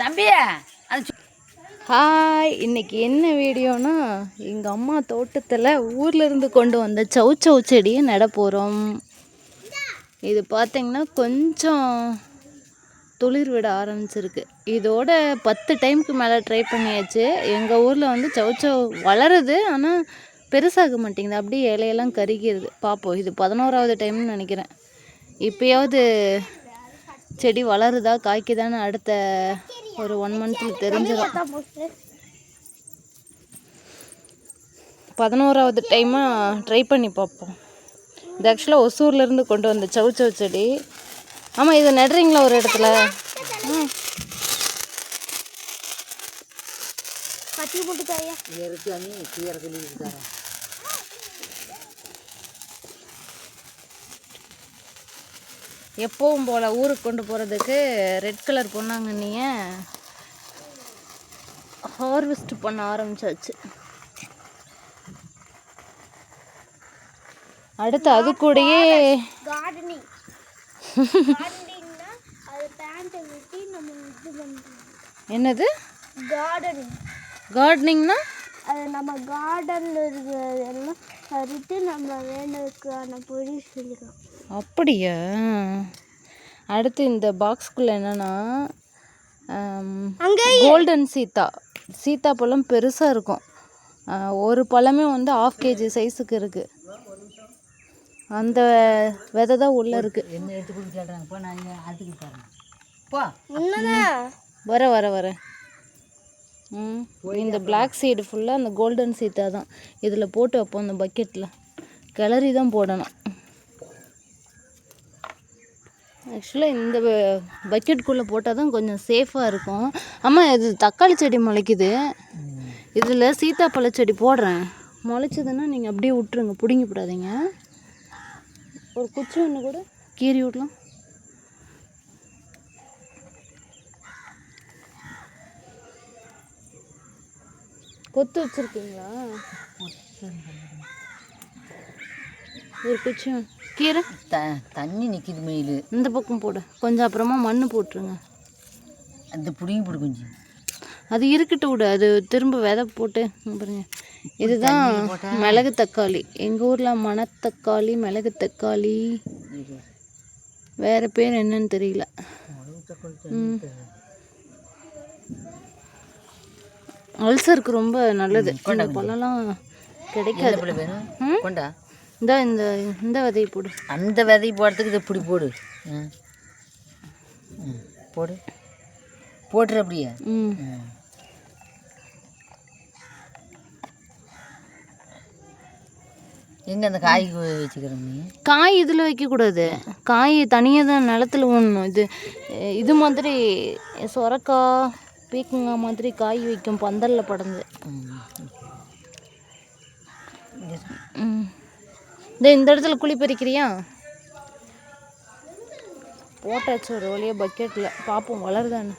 தம்பி ஹாய், இன்னைக்கு என்ன வீடியோனா எங்கள் அம்மா தோட்டத்தில் ஊர்லேருந்து கொண்டு வந்த சௌச்சௌ செடியை நட போகிறோம். இது பார்த்திங்கன்னா கொஞ்சம் துளிர் விட ஆரம்பிச்சிருக்கு. இதோட 10 டைமுக்கு மேலே ட்ரை பண்ணியாச்சு. எங்கள் ஊரில் வந்து சௌச்சௌ வளருது, ஆனால் பெருசாக மாட்டேங்குது, அப்படியே இலையெல்லாம் கருகிறது. பார்ப்போம், இது 11வது டைம்னு நினைக்கிறேன். இப்போயாவது செடி வளருதா காய்க்குதான்னு அடுத்த ஒரு 1 மந்த்தில் தெரிஞ்சிடும். 11வது டைமாக ட்ரை பண்ணி பார்ப்போம். இது ஆக்சுவலாக ஒசூர்லேருந்து கொண்டு வந்த சௌச்சௌ செடி. ஆமாம், இதை நடுறீங்களா ஒரு இடத்துல? எப்பவும் போல் ஊருக்கு கொண்டு போகிறதுக்கு ரெட் கலர் பொன்னாங்கண்ணிய ஹார்வெஸ்ட் பண்ண ஆரம்பிச்சாச்சு. அடுத்து அது கூடயே என்னது கார்டனிங்னா அது நம்ம கார்டனில் இருக்கிறதெல்லாம் பறித்து நம்ம வேணுக்கான பொருள் செஞ்சுக்கலாம். அப்படியா? அடுத்து இந்த பாக்ஸ்குள்ளே என்னென்னா கோல்டன் சீத்தாப்பழம் பெருசாக இருக்கும். ஒரு பழமே வந்து 1/2 kg சைஸுக்கு இருக்குது. அந்த விதை தான் உள்ளே இருக்குது. என்ன எடுத்து கொடுத்து சொல்கிறாங்க, போ நான் அதுக்கு தரேன். போ வர வர வர இந்த பிளாக் சீடு ஃபுல்லாக அந்த கோல்டன் சீத்தா தான். இதில் போட்டு வைப்போம். அந்த பக்கெட்டில் கிளறி தான் போடணும். ஆக்சுவலாக இந்த பக்கெட்டுக்குள்ளே போட்டால் தான் கொஞ்சம் சேஃபாக இருக்கும். ஆமாம், இது தக்காளி செடி முளைக்குது. இதில் சீத்தாப்பழ செடி போடுறேன். முளைச்சதுன்னா நீங்கள் அப்படியே விட்டுருங்க, பிடுங்கி விடாதீங்க. ஒரு குச்சி ஒன்று கூட கீறி விடலாம். கொத்து வச்சுருக்கீங்களா? ஒரு குச்சி கீரை தண்ணி நிற்கிது மயில். இந்த பக்கம் போடு, கொஞ்சம் அப்புறமா மண் போட்டுருங்க. அந்த பிடிங்கி போடு கொஞ்சம். அது இருக்கட்டும் விடு, அது திரும்ப விதை போட்டு பாருங்க. இதுதான் மிளகு தக்காளி. எங்கள் ஊரில் மணத்தக்காளி, மிளகு தக்காளி, வேறு பேர் என்னன்னு தெரியல. அல்சருக்கு ரொம்ப நல்லது. பழம்லாம் கிடைக்காது. இந்த விதையை போடு. அந்த விதையை போடுறதுக்கு இதை இப்படி போடு. போடு போட்டுரு அப்படியே. எங்கே அந்த காய் வச்சுக்கிறோம்? நீ காய் இதில் வைக்கக்கூடாது. காய் தனியாக தான் நிலத்தில் ஊனணும். இது மாதிரி சொரக்காய், பீக்கங்காய் மாதிரி காய் வைக்கும் பந்தலில் படந்து. இந்த இடத்துல குழி பறிக்கிறியா? போட்டாச்சு ஒரு வழியாக பக்கெட்டில். பார்ப்போம் வளருதான்னு.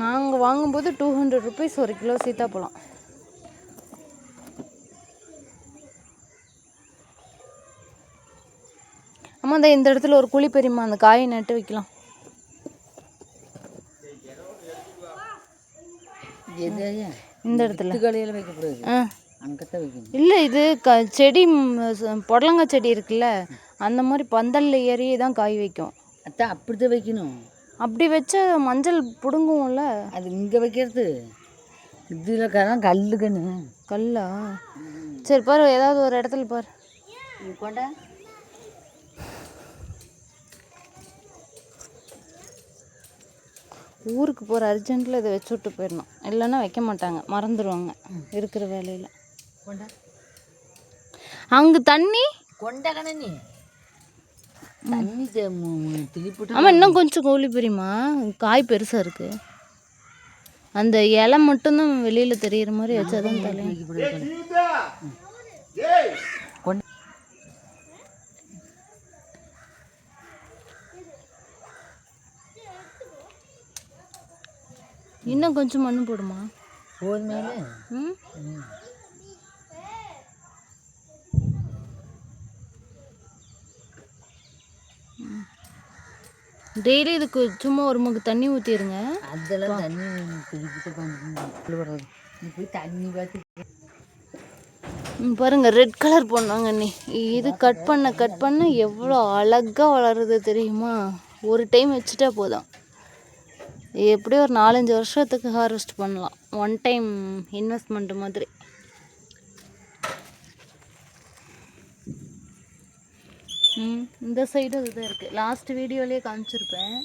நாங்கள் வாங்கும்போது 200 rupees 1 கிலோ சீத்தாப்பழம். ஆமாம், இந்த இடத்துல ஒரு குழி பெரியமா, அந்த காயை நட்டு வைக்கலாம். இந்த இடத்துல காலையில் வைக்கக்கூடாது, அங்கத்தான் வைக்கணும். இல்லை, இது செடி புடலங்காய் செடி இருக்குல்ல, அந்த மாதிரி பந்தலில் ஏறி தான் காய் வைக்கும். அதான் அப்படி தான் வைக்கணும். அப்படி வச்சா மஞ்சள் பிடுங்குவோம்ல. அது இங்கே வைக்கிறது. இதில் கல்லுக்குன்னு. கல்லா? சரி பாரு, ஏதாவது ஒரு இடத்துல பாரு. கொண்டா ஊருக்கு போகிற அர்ஜென்ட்டில் இதை வச்சு விட்டு போயிடணும். இல்லைன்னா வைக்க மாட்டாங்க, மறந்துடுவாங்க இருக்கிற வேலையில். கொண்டா அங்கே தண்ணி கொண்டா கண்ணி தண்ணி திருப்பிட்டு. ஆமாம், இன்னும் கொஞ்சம் கோழி பெரியமா, காய் பெருசாக இருக்குது. அந்த இலை மட்டும்தான் வெளியில் தெரிகிற மாதிரி வச்சாதான் தலையும். இன்னும் கொஞ்சம் மண் போடுமா? போதுமேலே. டெய்லி இதுக்கு சும்மா ஒரு மக்கு தண்ணி ஊற்றிடுங்க. அதெல்லாம் தண்ணி குடிக்கிட்டு பண்ணுறது. நீ போய் தண்ணி பார்த்து பாருங்க ரெட் கலர் பண்ணாங்க நீ. இது கட் பண்ண எவ்வளோ அழகாக வளருது தெரியுமா? ஒரு டைம் வச்சுட்டா போதும். எப்படியும் ஒரு 4-5 வருஷத்துக்கு ஹார்வெஸ்ட் பண்ணலாம். ஒன் டைம் இன்வெஸ்ட்மெண்ட் மாதிரி. இந்த சைடு இதுதான் இருக்குது. லாஸ்ட் வீடியோலேயே காமிச்சிருப்பேன்.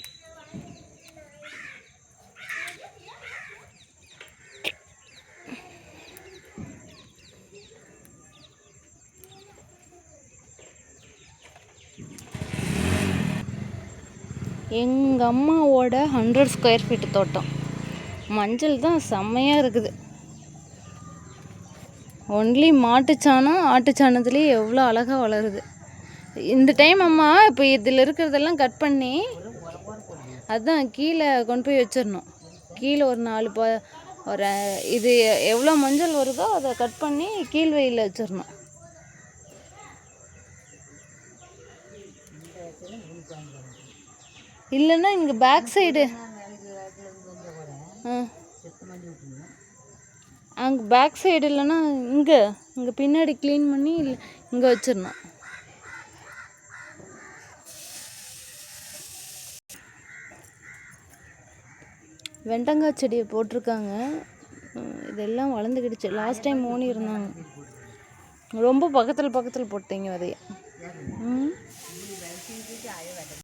எங்கள் அம்மாவோட 100 ஸ்கொயர் ஃபீட் தோட்டம். மஞ்சள் தான் செம்மையாக இருக்குது. ஒன்லி மாட்டுச்சாணம், ஆட்டுச்சாணத்துலேயே எவ்வளோ அழகாக வளருது. இந்த டைம் அம்மா இப்போ இதில் இருக்கிறதெல்லாம் கட் பண்ணி அதுதான் கீழே கொண்டு போய் வச்சிடணும். கீழே ஒரு 4 ஒரு இது எவ்வளோ மஞ்சள் வருதோ அதை கட் பண்ணி கீழ் வெயிலில் வச்சிடணும். இல்லைன்னா இங்கே பேக் சைடு அங்கே பேக் சைடு இல்லைன்னா இங்கே பின்னாடி க்ளீன் பண்ணி இங்கே வச்சிடணும். வெண்டங்காய் செடியை போட்டிருக்காங்க. இதெல்லாம் வளர்ந்துக்கிடுச்சு. லாஸ்ட் டைம் ஓனி இருந்தாங்க. ரொம்ப பக்கத்தில் போட்டீங்க விதைய.